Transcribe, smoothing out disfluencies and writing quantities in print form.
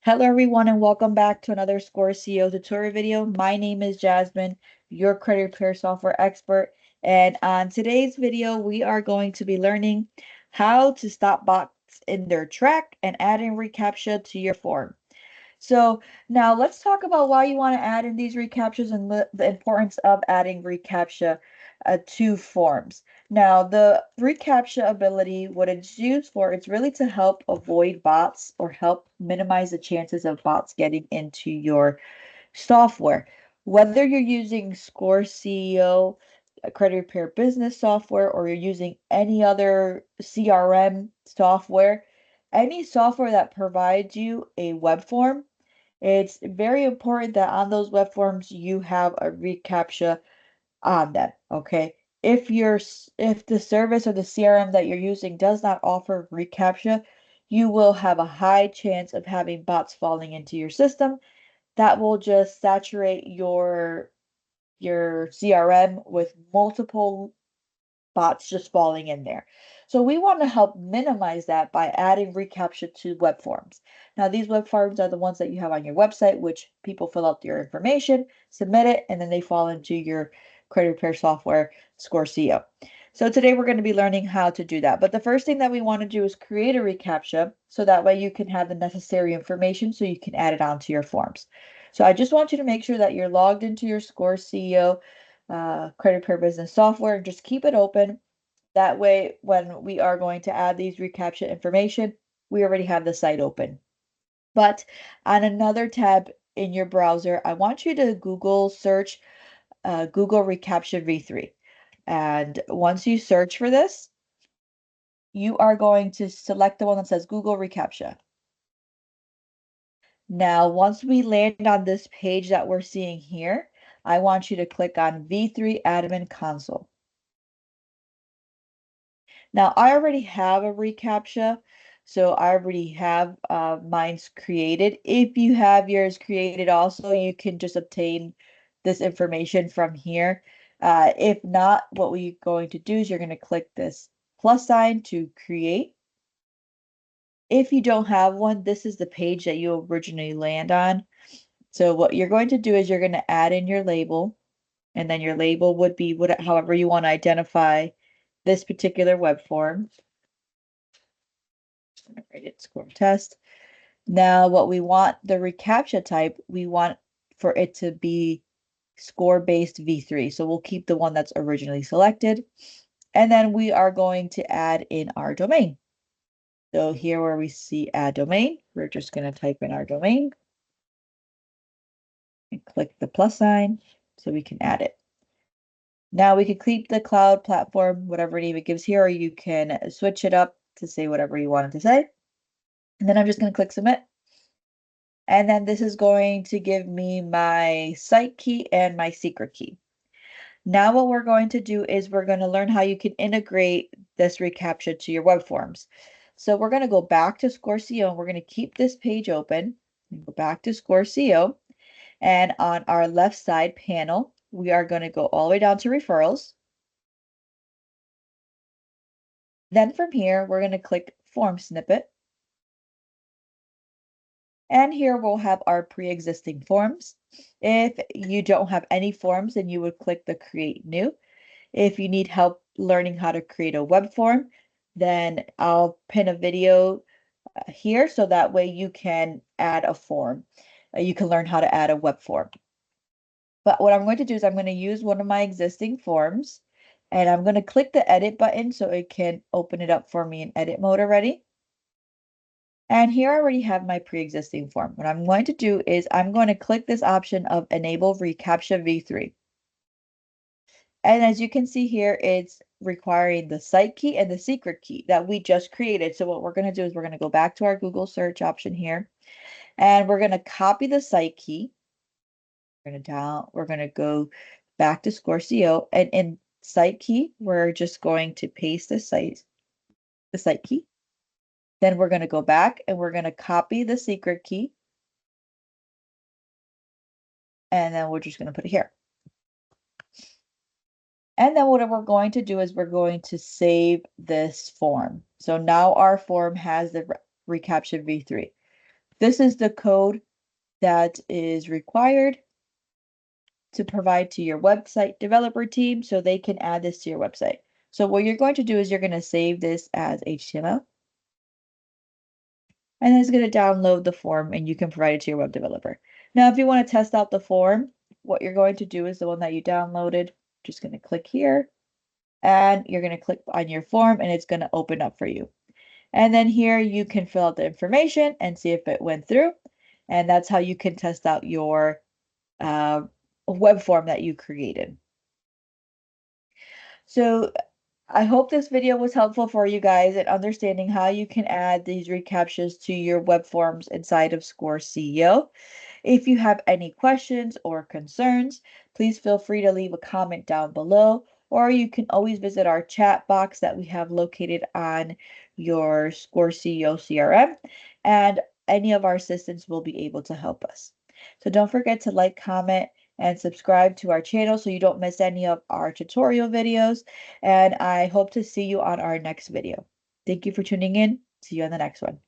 Hello everyone and welcome back to another ScoreCEO tutorial video. My name is Jasmine, your credit repair software expert. And on today's video, we are going to be learning how to stop bots in their track and adding reCAPTCHA to your form. So now let's talk about why you want to add in these reCAPTCHAs and the importance of adding reCAPTCHA to forms. Now, the reCAPTCHA ability, what it's used for, it's really to help avoid bots or help minimize the chances of bots getting into your software. Whether you're using ScoreCEO, a credit repair business software, or you're using any other CRM software, any software that provides you a web form, it's very important that on those web forms you have a reCAPTCHA on them, okay? If the service or the CRM that you're using does not offer reCAPTCHA, you will have a high chance of having bots falling into your system that will just saturate your CRM with multiple bots just falling in there. So we want to help minimize that by adding reCAPTCHA to web forms. Now, these web forms are the ones that you have on your website, which people fill out their information, submit it, and then they fall into your credit repair software, ScoreCEO. So today we're going to be learning how to do that. But the first thing that we want to do is create a reCAPTCHA so that way you can have the necessary information so you can add it onto your forms. So I just want you to make sure that you're logged into your ScoreCEO credit repair business software. Just keep it open. That way, when we are going to add these reCAPTCHA information, we already have the site open. But on another tab in your browser, I want you to Google search Google reCAPTCHA v3. And once you search for this, you are going to select the one that says Google reCAPTCHA. Now, once we land on this page that we're seeing here, I want you to click on V3 Admin Console. Now, I already have a reCAPTCHA, so I already have mine's created. If you have yours created also, you can just obtain this information from here. If not, what we're going to do is you're going to click this plus sign to create. If you don't have one, this is the page that you originally land on. So what you're going to do is you're going to add in your label, and then your label would be however you want to identify this particular web form. Write it score test. Now, what we want the reCAPTCHA type, we want for it to be score-based V3. So we'll keep the one that's originally selected. And then we are going to add in our domain. So here where we see add domain, we're just going to type in our domain and click the plus sign so we can add it. Now we can keep the cloud platform, whatever name it gives here, or you can switch it up to say whatever you want it to say. And then I'm just going to click submit. And then this is going to give me my site key and my secret key. Now what we're going to do is we're going to learn how you can integrate this reCAPTCHA to your web forms. So we're going to go back to ScoreCEO and we're going to keep this page open. Go back to ScoreCEO. And on our left side panel, we are going to go all the way down to referrals. Then from here, we're going to click form snippet. And here we'll have our pre-existing forms. If you don't have any forms, then you would click the create new. If you need help learning how to create a web form, then I'll pin a video here so that way you can add a form. You can learn how to add a web form. But what I'm going to do is I'm going to use one of my existing forms and I'm going to click the edit button so it can open it up for me in edit mode already. And here I already have my pre-existing form. What I'm going to do is I'm going to click this option of enable reCAPTCHA v3. And as you can see here, it's requiring the site key and the secret key that we just created. So what we're going to do is we're going to go back to our Google search option here, and we're going to copy the site key. We're going to go back to ScoreCEO, and in site key, we're just going to paste the site key. Then we're going to go back and we're going to copy the secret key. And then we're just going to put it here. And then what we're going to do is we're going to save this form. So now our form has the reCAPTCHA v3. This is the code that is required to provide to your website developer team so they can add this to your website. So what you're going to do is you're going to save this as HTML, and then it's going to download the form and you can provide it to your web developer. Now, if you want to test out the form, what you're going to do is the one that you downloaded, just going to click here and you're going to click on your form and it's going to open up for you. And then here you can fill out the information and see if it went through. And that's how you can test out your web form that you created. So I hope this video was helpful for you guys in understanding how you can add these reCAPTCHAs to your web forms inside of ScoreCEO. If you have any questions or concerns, please feel free to leave a comment down below, or you can always visit our chat box that we have located on your ScoreCEO CRM, and any of our assistants will be able to help us. So don't forget to like, comment, and subscribe to our channel so you don't miss any of our tutorial videos. And I hope to see you on our next video. Thank you for tuning in. See you on the next one.